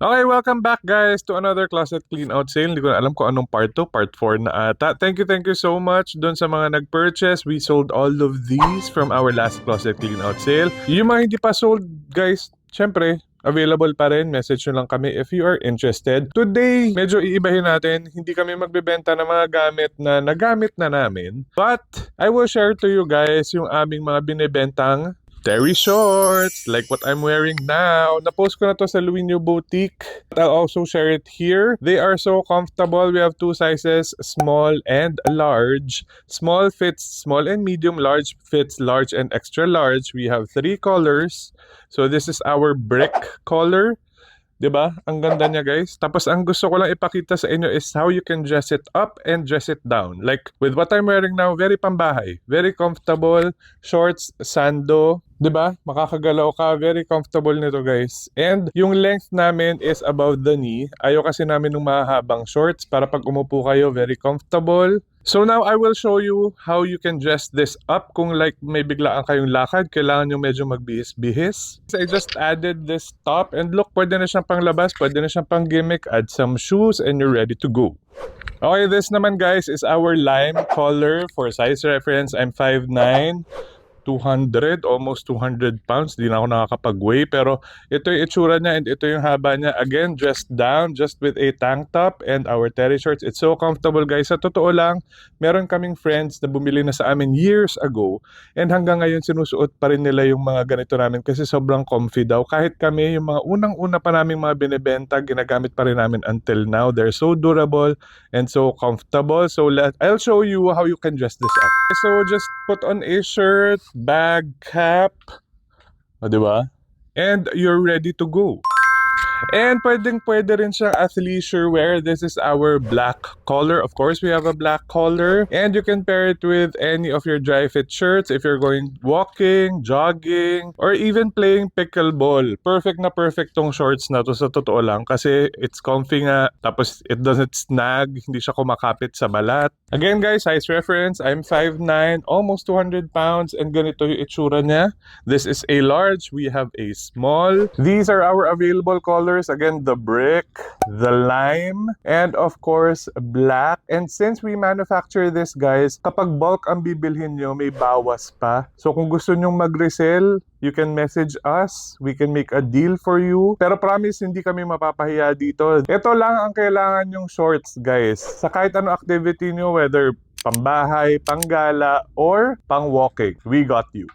Okay, welcome back guys to another closet clean out sale. Hindi ko na alam kung anong part 2, part 4 na ata. Thank you so much dun sa mga nag-purchase. We sold all of these from our last closet clean out sale. Yung mga hindi pa sold guys, syempre, available pa rin. Message nyo lang kami if you are interested. Today, medyo iibahin natin. Hindi kami magbebenta ng mga gamit na nagamit na namin. But, I will share to you guys yung aming mga binibentang terry shorts, like what I'm wearing now. Napost ko na to sa Luinio Boutique. I'll also share it here. They are so comfortable. We have two sizes, small and large. Small fits small and medium. Large fits large and extra large. We have 3 colors. So this is our brick color. 'Di ba? Ang ganda niya, guys. Tapos ang gusto ko lang ipakita sa inyo is how you can dress it up and dress it down. Like with what I'm wearing now, very pambahay, very comfortable, shorts, sando, 'di ba? Makakagalaw ka, very comfortable nito, guys. And yung length namin is above the knee. Ayaw kasi namin ng mahabang shorts para pag umupo kayo, very comfortable. So now I will show you how you can dress this up kung like may biglaan kayong lakad, kailangan nyo medyo magbihis-bihis. I just added this top and look, pwede na siyang panglabas, pwede na siyang pang gimmick, add some shoes and you're ready to go. Okay, this naman guys is our lime color. For size reference, I'm 5'9", 200, almost 200 pounds. Di na ako nakakapag-weigh. Pero ito yung itsura niya and ito yung haba niya. Again, dressed down just with a tank top and our terry shorts. It's so comfortable guys. Sa totoo lang, meron kaming friends na bumili na sa amin years ago and hanggang ngayon sinusuot pa rin nila yung mga ganito namin kasi sobrang comfy daw. Kahit kami, yung mga unang-una pa namin mga binibenta, ginagamit pa rin namin until now. They're so durable and so comfortable. So I'll show you how you can dress this up. So just put on a shirt, bag, cap, o diba? And you're ready to go. And pwede rin siyang athleisure wear. This is our black collar. Of course, we have a black collar. And you can pair it with any of your dry fit shirts if you're going walking, jogging, or even playing pickleball. Perfect na perfect tong shorts na to sa totoo lang kasi it's comfy nga. Tapos it doesn't snag. Hindi siya kumakapit sa balat. Again guys, size reference. I'm 5'9", almost 200 pounds. And ganito yung itsura niya. This is a large. We have a small. These are our available colors. Again, the brick, the lime, and of course, black. And since we manufacture this, guys, kapag bulk ang bibilhin nyo, may bawas pa. So kung gusto nyong mag-resell, you can message us. We can make a deal for you. Pero promise, hindi kami mapapahiya dito. Ito lang ang kailangan yung shorts, guys. Sa kahit ano activity nyo, whether pambahay, panggala, or pang-walking, we got you.